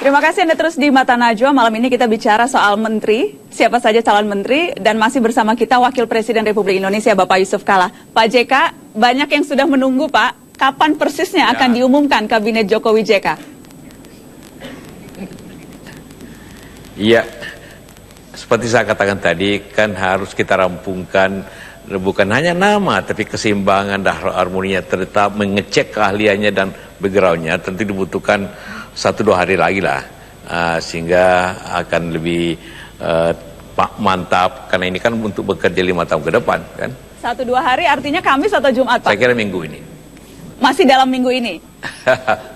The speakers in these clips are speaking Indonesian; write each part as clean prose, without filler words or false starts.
Terima kasih Anda terus di Mata Najwa. Malam ini kita bicara soal menteri, siapa saja calon menteri, dan masih bersama kita Wakil Presiden Republik Indonesia Bapak Yusuf Kalla. Pak JK, banyak yang sudah menunggu Pak, kapan persisnya akan diumumkan Kabinet Jokowi JK? Iya, seperti saya katakan tadi, kan harus kita rampungkan bukan hanya nama, tapi keseimbangan dan harmoninya, tetap mengecek keahliannya dan backgroundnya. Tentu dibutuhkan 1-2 hari lagi lah, sehingga akan lebih mantap, karena ini kan untuk bekerja 5 tahun ke depan kan. 1-2 hari artinya Kamis atau Jumat Pak? Saya kira minggu ini. Masih dalam minggu ini?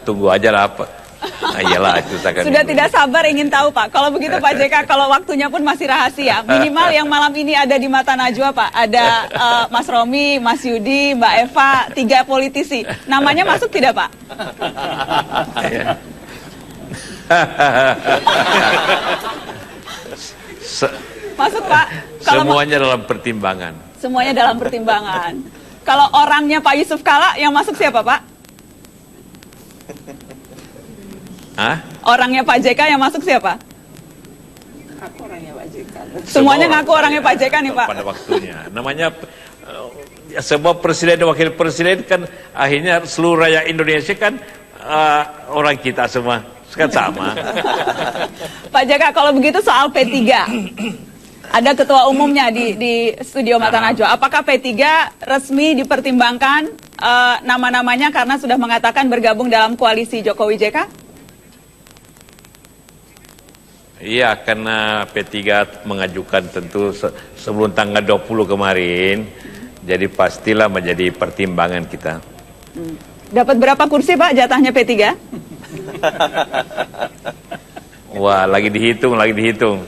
Tunggu aja lah Pak. Nah, iyalah, itu sudah tidak sabar ingin tahu Pak. Kalau begitu Pak JK, kalau waktunya pun masih rahasia. Minimal yang malam ini ada di Mata Najwa Pak. Ada Mas Romi, Mas Yudi, Mbak Eva, 3 politisi. Namanya masuk tidak Pak? Masuk Pak. Semuanya dalam pertimbangan. Semuanya dalam pertimbangan. Kalau orangnya Pak Yusuf Kalla yang masuk siapa Pak? Hah? Orangnya Pak JK yang masuk siapa? Aku orangnya Pak JK. Semuanya ngaku orangnya Pak JK nih Pak. Pada waktunya. Namanya sebuah presiden dan wakil presiden kan akhirnya seluruh rakyat Indonesia kan orang kita semua kan sama. Pak JK, kalau begitu soal P3. Ada ketua umumnya di studio Mata Najwa. Apakah P3 resmi dipertimbangkan nama-namanya karena sudah mengatakan bergabung dalam koalisi Jokowi JK? Iya, karena P3 mengajukan tentu sebelum tanggal 20 kemarin, jadi pastilah menjadi pertimbangan kita. Dapat berapa kursi Pak jatahnya P3? Wah, lagi dihitung. Lagi dihitung.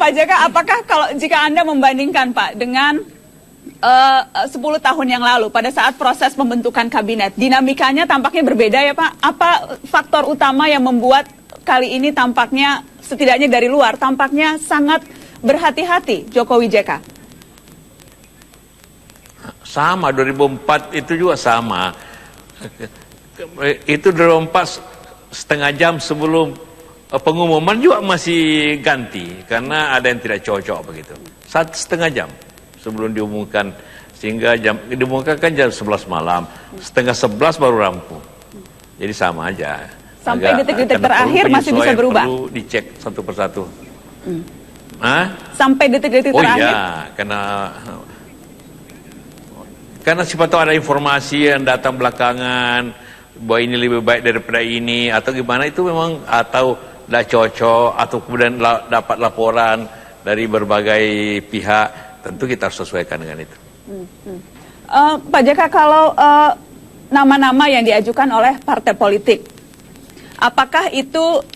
Pak JK, apakah jika Anda membandingkan Pak dengan 10 tahun yang lalu pada saat proses pembentukan kabinet, dinamikanya tampaknya berbeda ya Pak? Apa faktor utama yang membuat kali ini tampaknya, setidaknya dari luar, tampaknya sangat berhati-hati Jokowi JK? Sama, 2004 itu juga sama. Itu 2004 setengah jam sebelum pengumuman juga masih ganti, karena ada yang tidak cocok begitu. 1,5 jam sebelum diumumkan, sehingga diumumkan kan jam 11 malam, setengah 11 baru rampung. Jadi sama aja. Sampai detik-detik terakhir masih bisa berubah. Perlu dicek satu persatu. Sampai detik-detik terakhir. Oh iya, karena siapa tahu ada informasi yang datang belakangan bahwa ini lebih baik daripada ini atau gimana, itu memang atau tidak cocok, atau kemudian dapat laporan dari berbagai pihak. Tentu kita harus sesuaikan dengan itu. Pak JK, kalau nama-nama yang diajukan oleh partai politik, apakah itu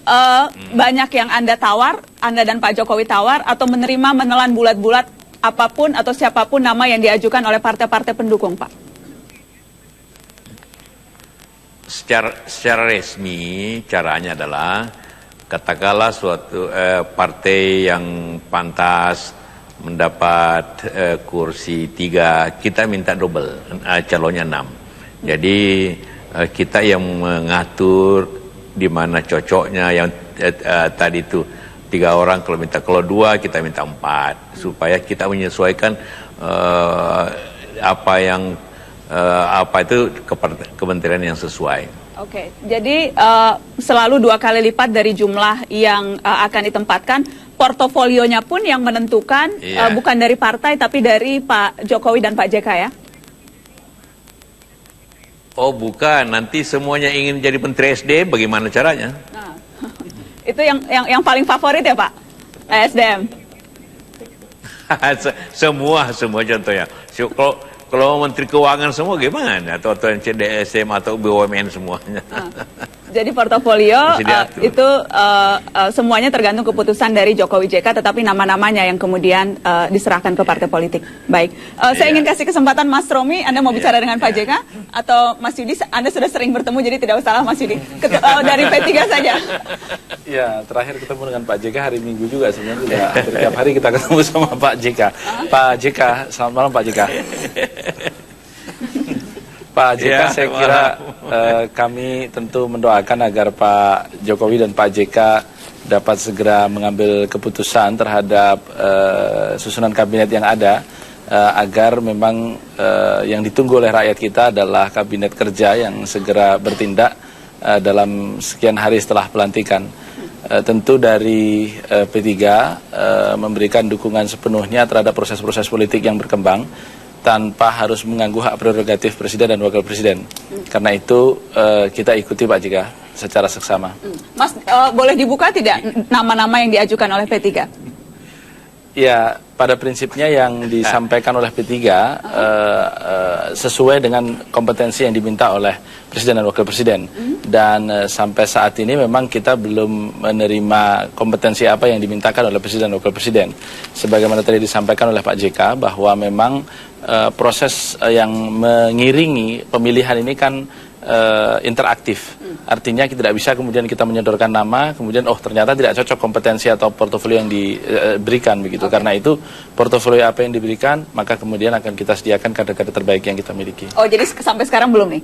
banyak yang Anda tawar, Anda dan Pak Jokowi tawar, atau menerima menelan bulat-bulat apapun atau siapapun nama yang diajukan oleh partai-partai pendukung, Pak? Secara resmi, caranya adalah katakanlah suatu partai yang pantas mendapat kursi 3, kita minta double, calonnya 6. Jadi kita yang mengatur di mana cocoknya, yang tadi itu 3 orang, kalau 2 kita minta 4, supaya kita menyesuaikan apa itu kementerian yang sesuai. Oke, jadi selalu 2 kali lipat dari jumlah yang akan ditempatkan. Portofolionya pun yang menentukan, bukan dari partai tapi dari Pak Jokowi dan Pak JK ya? Oh bukan, nanti semuanya ingin jadi Menteri SDM, bagaimana caranya? Nah, itu yang paling favorit ya Pak, SDM? semua contohnya. Kalau Menteri Keuangan semua gimana? Atau yang CDSM atau BUMN semuanya. Jadi portofolio itu semuanya tergantung keputusan dari Jokowi JK, tetapi nama-namanya yang kemudian diserahkan ke partai politik. Baik, saya ingin kasih kesempatan Mas Romi, Anda mau bicara dengan Pak JK, atau Mas Yudi, Anda sudah sering bertemu jadi tidak usah Mas Yudi. Dari P3 saja. Ya, terakhir ketemu dengan Pak JK hari Minggu juga, sebenarnya sudah hampir tiap hari kita ketemu sama Pak JK. Pak JK, selamat malam Pak JK. Pak JK, saya kira Kami tentu mendoakan agar Pak Jokowi dan Pak JK dapat segera mengambil keputusan terhadap susunan kabinet yang ada, agar memang yang ditunggu oleh rakyat kita adalah kabinet kerja yang segera bertindak dalam sekian hari setelah pelantikan. Tentu dari P3 memberikan dukungan sepenuhnya terhadap proses-proses politik yang berkembang tanpa harus mengganggu hak prerogatif Presiden dan Wakil Presiden. Karena itu kita ikuti Pak JK secara seksama. Mas, boleh dibuka tidak nama-nama yang diajukan oleh P3? Ya, pada prinsipnya yang disampaikan oleh P3 sesuai dengan kompetensi yang diminta oleh Presiden dan Wakil Presiden. Dan sampai saat ini memang kita belum menerima kompetensi apa yang dimintakan oleh Presiden dan Wakil Presiden. Sebagaimana tadi disampaikan oleh Pak JK bahwa memang proses yang mengiringi pemilihan ini kan interaktif. Artinya kita tidak bisa kemudian kita menyodorkan nama, kemudian ternyata tidak cocok kompetensi atau portofolio yang diberikan begitu. Karena itu portofolio apa yang diberikan, maka kemudian akan kita sediakan kader-kader terbaik yang kita miliki. Oh, jadi sampai sekarang belum nih?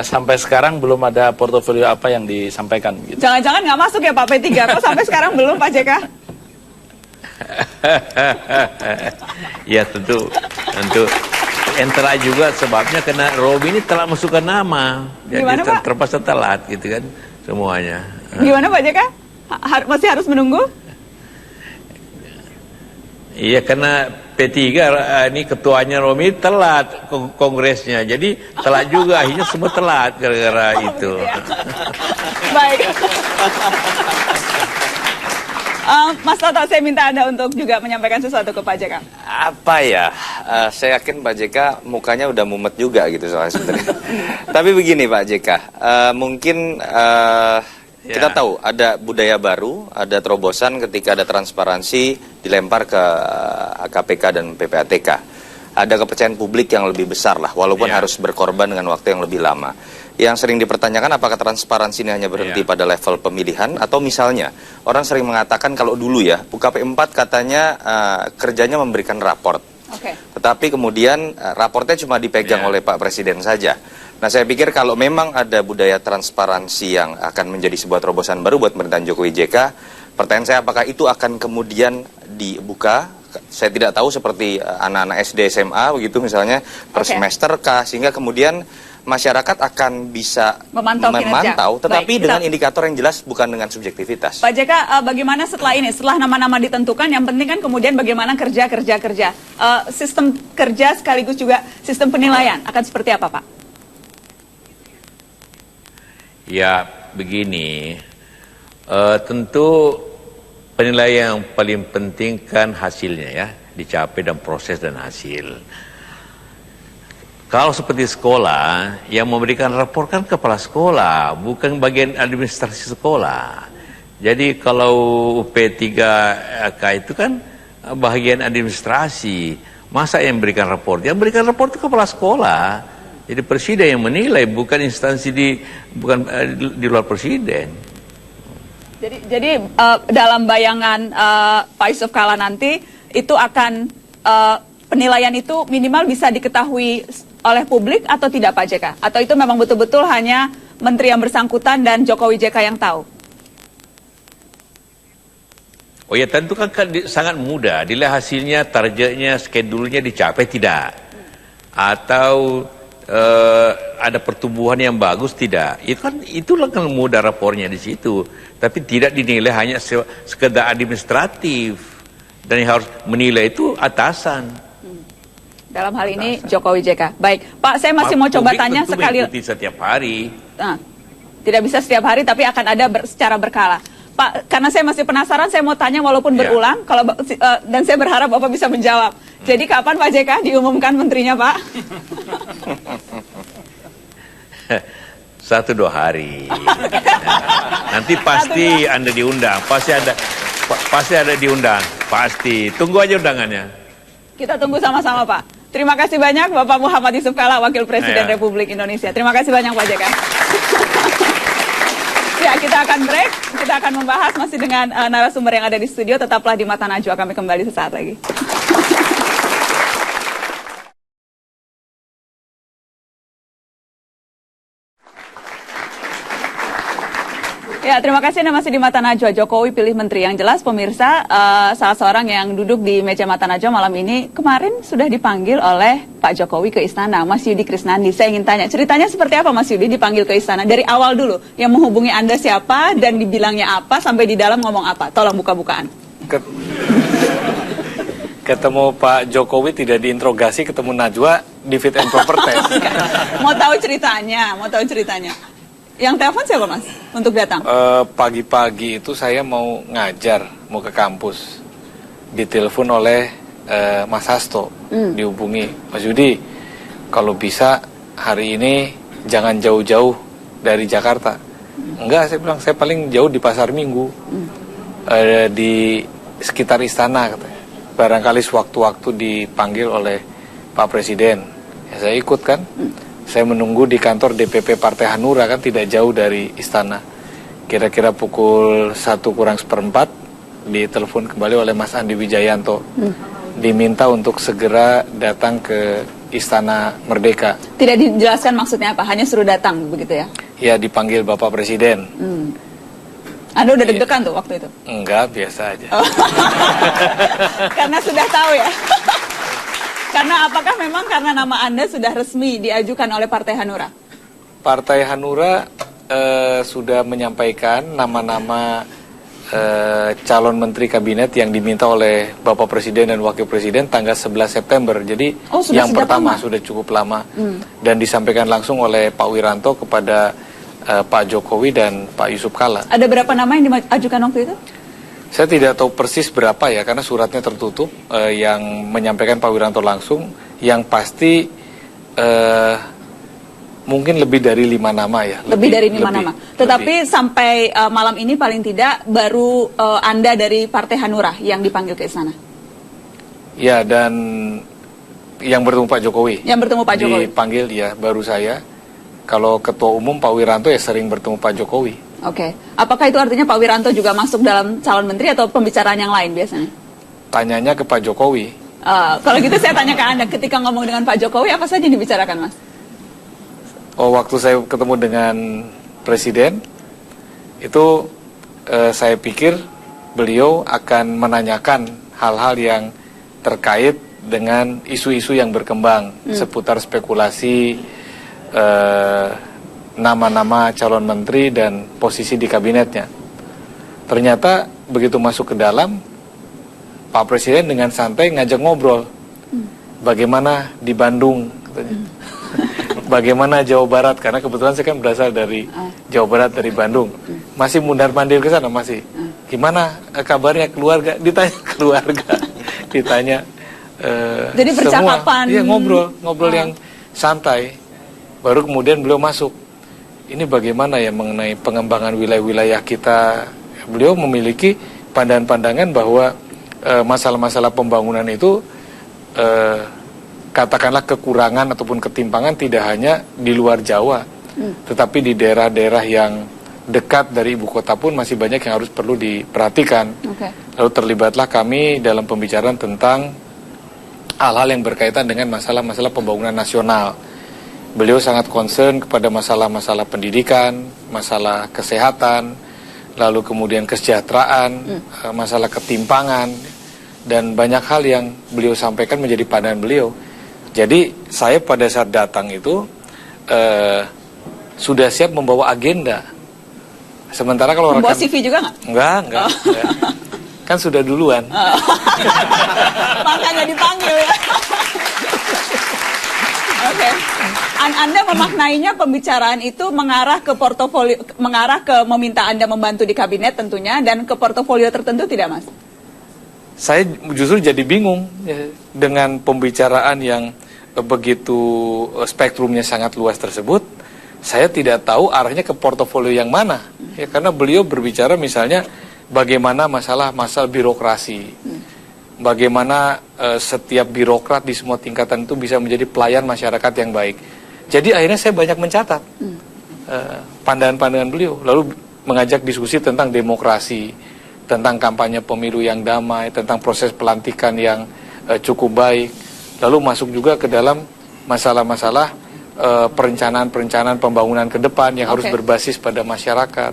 Sampai sekarang belum ada portofolio apa yang disampaikan. Gitu. Jangan-jangan nggak masuk ya Pak P3? Kok sampai sekarang belum Pak JK? Ya tentu entera juga sebabnya karena Robi ini telah masukkan nama, jadi terpaksa telat gitu kan semuanya. Gimana Pak JK? Masih harus menunggu? Iya, karena P3 ini ketuanya Robi telat kongresnya, jadi telat juga, akhirnya semua telat gara-gara itu. Gitu ya? Baik. Mas Toto, saya minta Anda untuk juga menyampaikan sesuatu ke Pak JK. Apa ya, saya yakin Pak JK mukanya udah mumet juga gitu soalnya sebenarnya. Tapi begini Pak JK, mungkin kita tahu ada budaya baru, ada terobosan ketika ada transparansi dilempar ke KPK dan PPATK. Ada kepercayaan publik yang lebih besar lah, walaupun harus berkorban dengan waktu yang lebih lama. Yang sering dipertanyakan apakah transparansi ini hanya berhenti pada level pemilihan, atau misalnya orang sering mengatakan kalau dulu ya UKP 4 katanya kerjanya memberikan raport, tetapi kemudian raportnya cuma dipegang oleh Pak Presiden saja. Nah, saya pikir kalau memang ada budaya transparansi yang akan menjadi sebuah terobosan baru buat pemerintahan Jokowi JK, pertanyaan saya apakah itu akan kemudian dibuka? Saya tidak tahu, seperti anak-anak SD SMA begitu misalnya per semester kah, sehingga kemudian masyarakat akan bisa memantau, tetapi dengan indikator yang jelas, bukan dengan subjektivitas. Pak JK, bagaimana setelah ini, setelah nama-nama ditentukan, yang penting kan kemudian bagaimana kerja. Sistem kerja sekaligus juga sistem penilaian akan seperti apa, Pak? Ya, begini, tentu penilaian yang paling penting kan hasilnya ya, dicapai dan proses dan hasil. Kalau seperti sekolah, yang memberikan rapor kan kepala sekolah, bukan bagian administrasi sekolah. Jadi kalau P3K itu kan bagian administrasi, masa yang memberikan rapor? Yang memberikan rapor itu kepala sekolah. Jadi presiden yang menilai, bukan instansi di luar presiden. Jadi dalam bayangan Pak Yusuf Kalla nanti itu akan penilaian itu minimal bisa diketahui oleh publik atau tidak Pak JK? Atau itu memang betul-betul hanya menteri yang bersangkutan dan Jokowi JK yang tahu? Oh ya, tentu kan sangat mudah. Dilihat hasilnya, targetnya, schedule-nya dicapai tidak? Atau ada pertumbuhan yang bagus tidak? Itulah kan mudah rapornya di situ. Tapi tidak dinilai hanya sekedar administratif. Dan yang harus menilai itu atasan. Dalam hal ini Jokowi JK. Baik, Pak, saya masih mau coba tanya sekali. Mengikuti setiap hari. Nah, tidak bisa setiap hari, tapi akan ada secara berkala. Pak, karena saya masih penasaran, saya mau tanya walaupun berulang, dan saya berharap Bapak bisa menjawab. Jadi kapan Pak JK diumumkan menterinya, Pak? 1-2 hari. Nanti pasti Anda diundang, pasti ada diundang, pasti. Tunggu aja undangannya. Kita tunggu sama-sama, Pak. Terima kasih banyak Bapak Muhammad Yusuf Kalla, Wakil Presiden Republik Indonesia. Terima kasih banyak Pak JK. Ya, kita akan break. Kita akan membahas masih dengan narasumber yang ada di studio. Tetaplah di Mata Najwa, kami kembali sesaat lagi. Ya, terima kasih Anda masih di Mata Najwa. Jokowi pilih menteri. Yang jelas pemirsa, salah seorang yang duduk di meja Mata Najwa malam ini kemarin sudah dipanggil oleh Pak Jokowi ke istana, Mas Yudi Krisnandi. Saya ingin tanya, ceritanya seperti apa Mas Yudi dipanggil ke istana? Dari awal dulu, yang menghubungi Anda siapa dan dibilangnya apa, sampai di dalam ngomong apa? Tolong buka-bukaan. Ketemu Pak Jokowi tidak diinterogasi, ketemu Najwa di fit and proper test. Mau tahu ceritanya, Yang telepon siapa Mas untuk datang? Pagi-pagi itu saya mau ngajar, mau ke kampus. Ditelepon oleh Mas Hasto, dihubungi. Mas Yudi, kalau bisa hari ini jangan jauh-jauh dari Jakarta. Enggak, saya bilang, saya paling jauh di Pasar Minggu. Di sekitar istana katanya. Barangkali sewaktu-waktu dipanggil oleh Pak Presiden. Ya saya ikut kan. Saya menunggu di kantor DPP Partai Hanura, kan tidak jauh dari istana. Kira-kira pukul 1:04 ditelepon kembali oleh Mas Andi Wijayanto. Diminta untuk segera datang ke Istana Merdeka. Tidak dijelaskan maksudnya apa, hanya suruh datang begitu ya? Ya, dipanggil Bapak Presiden. Anda udah deg-degan tuh waktu itu? Enggak, biasa aja. Oh. Karena sudah tahu ya? Karena apakah memang karena nama Anda sudah resmi diajukan oleh Partai Hanura? Partai Hanura sudah menyampaikan nama-nama calon menteri kabinet yang diminta oleh Bapak Presiden dan Wakil Presiden tanggal 11 September. Jadi yang pertama sudah cukup lama. Dan disampaikan langsung oleh Pak Wiranto kepada Pak Jokowi dan Pak Yusuf Kalla. Ada berapa nama yang diajukan waktu itu? Saya tidak tahu persis berapa ya, karena suratnya tertutup. Yang menyampaikan Pak Wiranto langsung, yang pasti mungkin lebih dari 5 nama ya. Lebih dari 5 nama. Tetapi sampai malam ini paling tidak baru Anda dari Partai Hanura yang dipanggil ke istana. Ya, dan yang bertemu Pak Jokowi. Yang bertemu Pak Jokowi. Dipanggil ya, baru saya. Kalau Ketua Umum Pak Wiranto ya sering bertemu Pak Jokowi. Oke. Apakah itu artinya Pak Wiranto juga masuk dalam calon menteri atau pembicaraan yang lain biasanya? Tanyanya ke Pak Jokowi. Kalau gitu saya tanya ke Anda, ketika ngomong dengan Pak Jokowi apa saja yang dibicarakan Mas? Oh, waktu saya ketemu dengan Presiden, itu saya pikir beliau akan menanyakan hal-hal yang terkait dengan isu-isu yang berkembang seputar spekulasi nama-nama calon menteri dan posisi di kabinetnya. Ternyata begitu masuk ke dalam, Pak Presiden dengan santai ngajak ngobrol. Bagaimana di Bandung, katanya. Bagaimana Jawa Barat, karena kebetulan saya kan berasal dari Jawa Barat, dari Bandung. Masih mundar-mandir ke sana, masih. Gimana kabarnya keluarga? Ditanya keluarga, ditanya jadi percakapan. Iya, ngobrol yang santai. Baru kemudian beliau masuk. Ini bagaimana ya mengenai pengembangan wilayah-wilayah kita. Beliau memiliki pandangan-pandangan bahwa masalah-masalah pembangunan itu katakanlah kekurangan ataupun ketimpangan tidak hanya di luar Jawa, tetapi di daerah-daerah yang dekat dari ibu kota pun masih banyak yang harus perlu diperhatikan. Lalu terlibatlah kami dalam pembicaraan tentang hal-hal yang berkaitan dengan masalah-masalah pembangunan nasional. Beliau sangat concern kepada masalah-masalah pendidikan, masalah kesehatan, lalu kemudian kesejahteraan, masalah ketimpangan, dan banyak hal yang beliau sampaikan menjadi pandangan beliau. Jadi saya pada saat datang itu sudah siap membawa agenda. Sementara kalau membawa CV juga nggak? Enggak. Kan sudah duluan. Makanya dipanggil ya. Oke. Anda memaknainya pembicaraan itu mengarah ke portofolio, mengarah ke meminta Anda membantu di kabinet tentunya, dan ke portofolio tertentu tidak, Mas? Saya justru jadi bingung ya, dengan pembicaraan yang begitu spektrumnya sangat luas tersebut. Saya tidak tahu arahnya ke portofolio yang mana. Ya, karena beliau berbicara misalnya bagaimana masalah birokrasi. Bagaimana setiap birokrat di semua tingkatan itu bisa menjadi pelayan masyarakat yang baik. Jadi akhirnya saya banyak mencatat pandangan-pandangan beliau. Lalu mengajak diskusi tentang demokrasi, tentang kampanye pemilu yang damai, tentang proses pelantikan yang cukup baik. Lalu masuk juga ke dalam masalah-masalah perencanaan pembangunan ke depan yang harus berbasis pada masyarakat.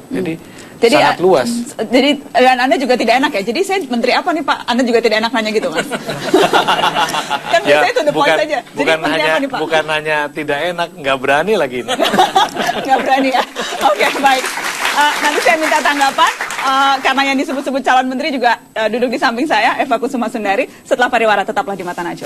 Jadi sangat luas. Jadi dan Anda juga tidak enak ya. Jadi saya menteri apa nih Pak? Anda juga tidak enak nanya gitu Mas. Kan biasanya itu the point saja. Bukan hanya tidak enak, nggak berani lagi. Nggak berani ya. Oke, baik. Nanti saya minta tanggapan karena yang disebut-sebut calon menteri juga duduk di samping saya, Eva Kusuma Sundari. Setelah pariwara tetaplah di Mata Najwa.